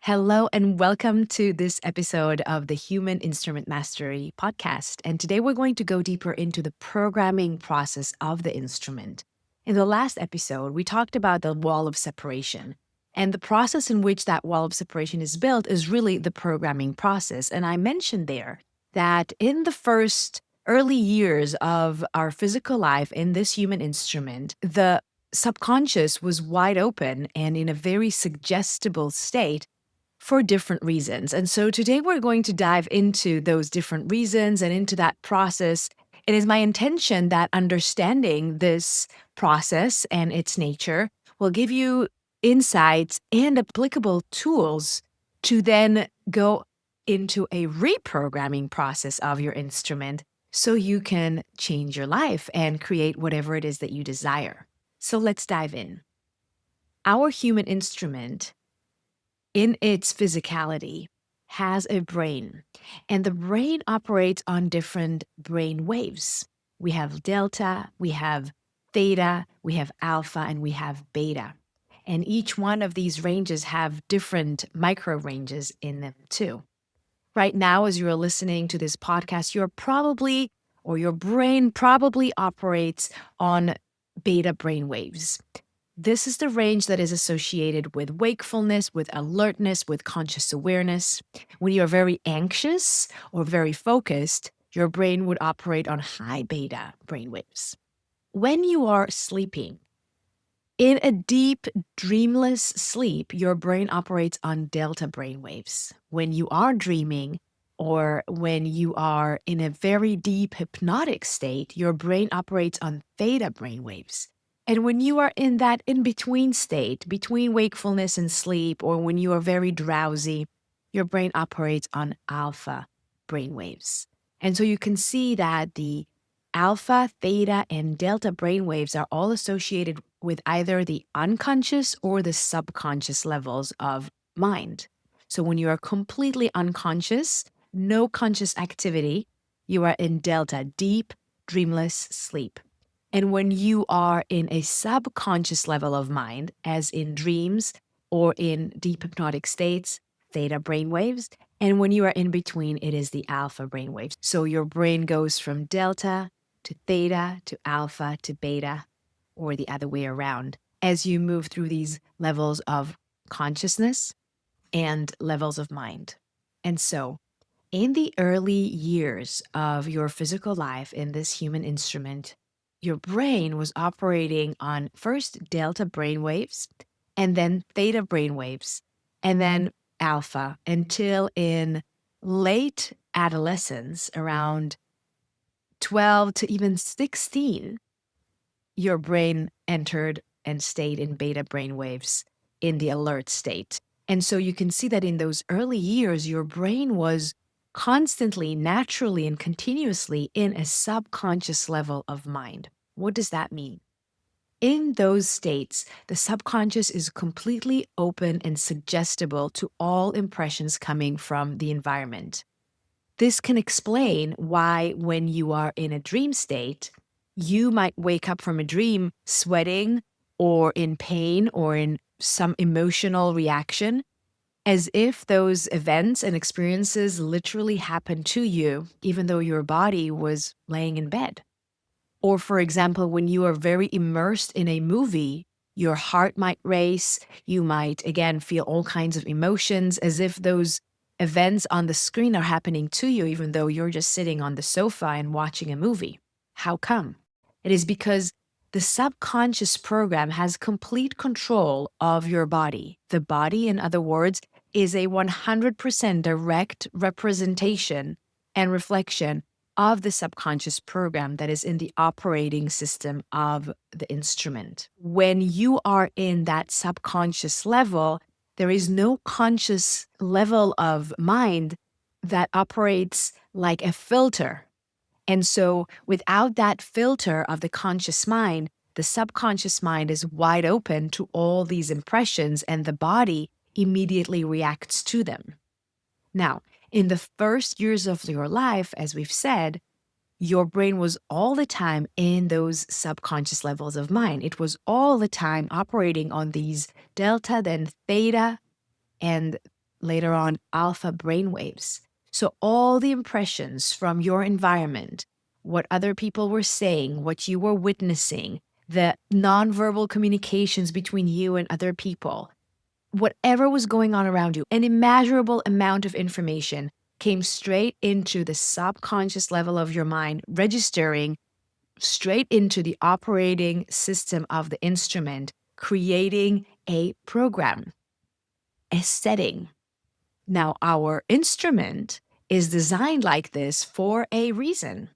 Hello, and welcome to this episode of the Human Instrument Mastery podcast. And today we're going to go deeper into the programming process of the instrument. In the last episode, we talked about the wall of separation. And the process in which that wall of separation is built is really the programming process. And I mentioned there that in the first early years of our physical life in this human instrument, the subconscious was wide open and in a very suggestible state for different reasons. And so today we're going to dive into those different reasons and into that process. It is my intention that understanding this process and its nature will give you insights and applicable tools to then go into a reprogramming process of your instrument so you can change your life and create whatever it is that you desire. So let's dive in. Our human instrument in its physicality has a brain, and the brain operates on different brain waves. We have delta, we have theta, we have alpha, and we have beta. And each one of these ranges have different micro ranges in them too. Right now, as you're listening to this podcast, your brain probably operates on beta brain waves. This is the range that is associated with wakefulness, with alertness, with conscious awareness. When you're very anxious or very focused, your brain would operate on high beta brainwaves. When you are sleeping, in a deep, dreamless sleep, your brain operates on delta brainwaves. When you are dreaming, or when you are in a very deep hypnotic state, your brain operates on theta brainwaves. And when you are in that in-between state, between wakefulness and sleep, or when you are very drowsy, your brain operates on alpha brainwaves. And so you can see that the alpha, theta, and delta brainwaves are all associated with either the unconscious or the subconscious levels of mind. So when you are completely unconscious, no conscious activity, you are in delta, deep, dreamless sleep. And when you are in a subconscious level of mind, as in dreams or in deep hypnotic states, theta brainwaves. And when you are in between, it is the alpha brainwaves. So your brain goes from delta to theta to alpha to beta, or the other way around, as you move through these levels of consciousness and levels of mind. And so, in the early years of your physical life in this human instrument, your brain was operating on first delta brainwaves and then theta brainwaves and then alpha until in late adolescence, around 12 to even 16, your brain entered and stayed in beta brainwaves in the alert state. And so you can see that in those early years, your brain was constantly, naturally, and continuously in a subconscious level of mind. What does that mean? In those states, the subconscious is completely open and suggestible to all impressions coming from the environment. This can explain why, when you are in a dream state, you might wake up from a dream sweating or in pain or in some emotional reaction, as if those events and experiences literally happened to you, even though your body was laying in bed. Or, for example, when you are very immersed in a movie, your heart might race. You might, again, feel all kinds of emotions as if those events on the screen are happening to you, even though you're just sitting on the sofa and watching a movie. How come? It is because the subconscious program has complete control of your body. The body, in other words, is a 100% direct representation and reflection of the subconscious program that is in the operating system of the instrument. When you are in that subconscious level, there is no conscious level of mind that operates like a filter. And so without that filter of the conscious mind, the subconscious mind is wide open to all these impressions, and the body immediately reacts to them. Now, in the first years of your life, as we've said, your brain was all the time in those subconscious levels of mind. It was all the time operating on these delta, then theta, and later on alpha brainwaves. So all the impressions from your environment, what other people were saying, what you were witnessing, the nonverbal communications between you and other people, whatever was going on around you, an immeasurable amount of information came straight into the subconscious level of your mind, registering straight into the operating system of the instrument, creating a program, a setting. Now, our instrument is designed like this for a reason.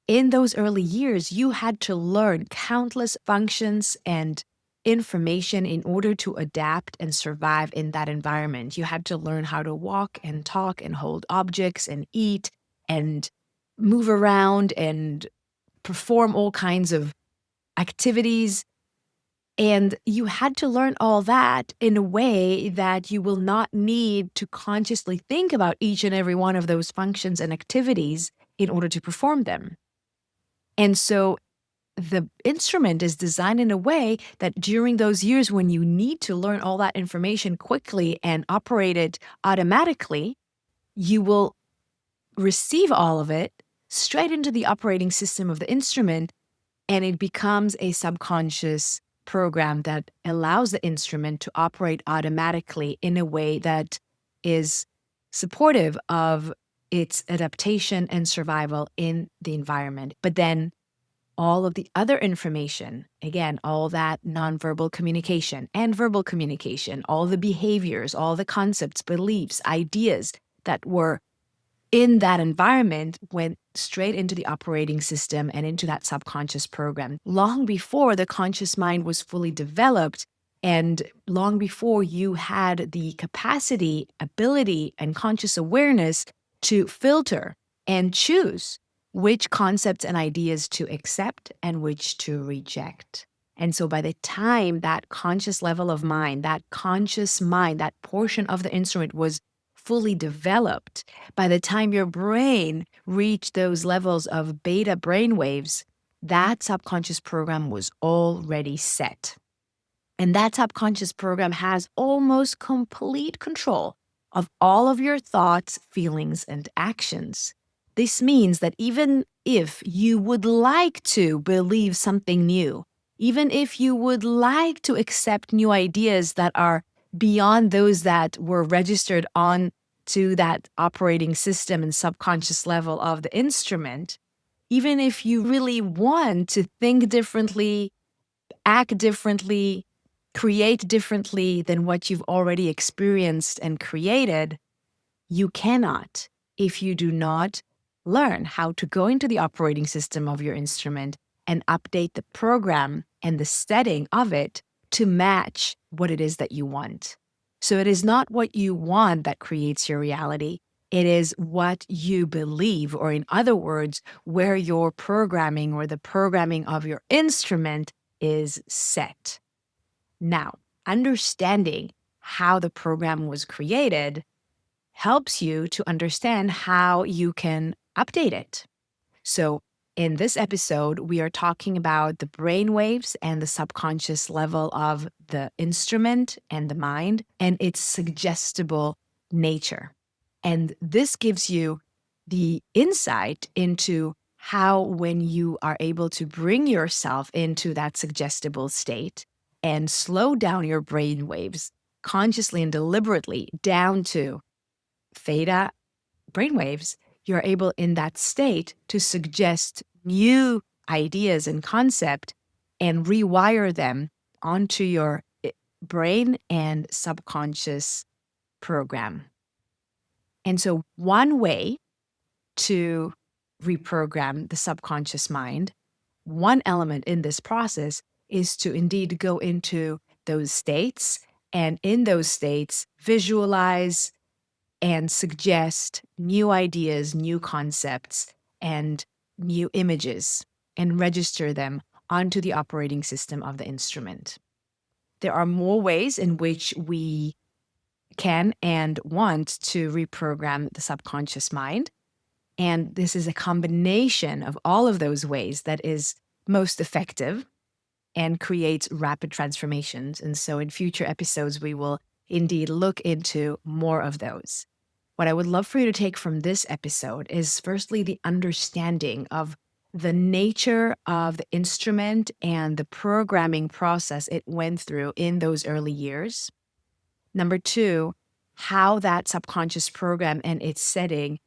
In those early years, you had to learn countless functions and information in order to adapt and survive in that environment. You had to learn how to walk and talk and hold objects and eat and move around and perform all kinds of activities. And you had to learn all that in a way that you will not need to consciously think about each and every one of those functions and activities in order to perform them. And so the instrument is designed in a way that during those years when you need to learn all that information quickly and operate it automatically, you will receive all of it straight into the operating system of the instrument, and it becomes a subconscious program that allows the instrument to operate automatically in a way that is supportive of its adaptation and survival in the environment. But then all of the other information, again, all that nonverbal communication and verbal communication, all the behaviors, all the concepts, beliefs, ideas that were in that environment went straight into the operating system and into that subconscious program long before the conscious mind was fully developed and long before you had the capacity, ability, and conscious awareness to filter and choose which concepts and ideas to accept and which to reject. And so by the time that conscious level of mind, that conscious mind, that portion of the instrument was fully developed, by the time your brain reached those levels of beta brainwaves, that subconscious program was already set. And that subconscious program has almost complete control of all of your thoughts, feelings, and actions. This means that even if you would like to believe something new, even if you would like to accept new ideas that are beyond those that were registered on to that operating system and subconscious level of the instrument, even if you really want to think differently, act differently, create differently than what you've already experienced and created, you cannot if you do not learn how to go into the operating system of your instrument and update the program and the setting of it to match what it is that you want. So it is not what you want that creates your reality. It is what you believe, or in other words, where your programming or the programming of your instrument is set. Now, understanding how the program was created helps you to understand how you can update it. So, in this episode, we are talking about the brainwaves and the subconscious level of the instrument and the mind and its suggestible nature. And this gives you the insight into how, when you are able to bring yourself into that suggestible state and slow down your brainwaves consciously and deliberately down to theta brainwaves, you're able in that state to suggest new ideas and concept and rewire them onto your brain and subconscious program. And so one way to reprogram the subconscious mind, one element in this process is to indeed go into those states, and in those states visualize and suggest new ideas, new concepts, and new images, and register them onto the operating system of the instrument. There are more ways in which we can and want to reprogram the subconscious mind. And this is a combination of all of those ways that is most effective and creates rapid transformations. And so in future episodes, we will indeed look into more of those. What I would love for you to take from this episode is firstly the understanding of the nature of the instrument and the programming process it went through in those early years. Number two, how that subconscious program and its setting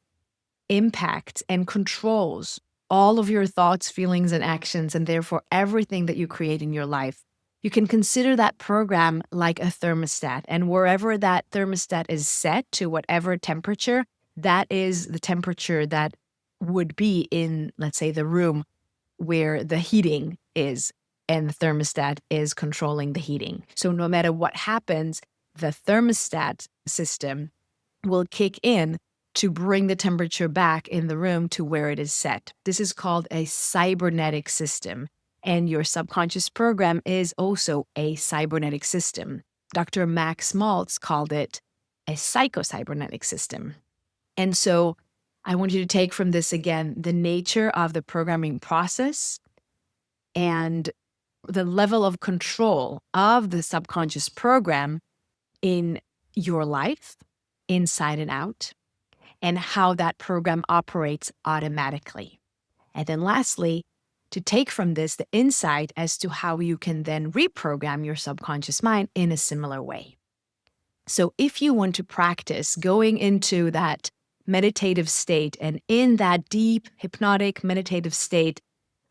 impacts and controls all of your thoughts, feelings, and actions, and therefore everything that you create in your life. You can consider that program like a thermostat, and wherever that thermostat is set to whatever temperature, that is the temperature that would be in, let's say, the room where the heating is, and the thermostat is controlling the heating. So no matter what happens, the thermostat system will kick in to bring the temperature back in the room to where it is set. This is called a cybernetic system. And your subconscious program is also a cybernetic system. Dr. Max Maltz called it a psychocybernetic system. And so I want you to take from this again the nature of the programming process and the level of control of the subconscious program in your life, inside and out, and how that program operates automatically. And then lastly, to take from this the insight as to how you can then reprogram your subconscious mind in a similar way. So if you want to practice going into that meditative state and in that deep hypnotic meditative state,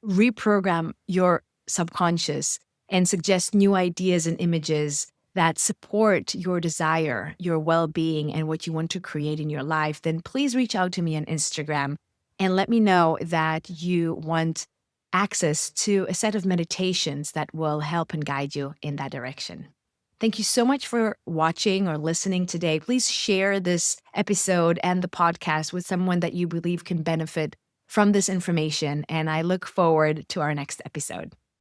reprogram your subconscious and suggest new ideas and images that support your desire, your well-being, and what you want to create in your life, then please reach out to me on Instagram and let me know that you want access to a set of meditations that will help and guide you in that direction. Thank you so much for watching or listening today. Please share this episode and the podcast with someone that you believe can benefit from this information, and I look forward to our next episode.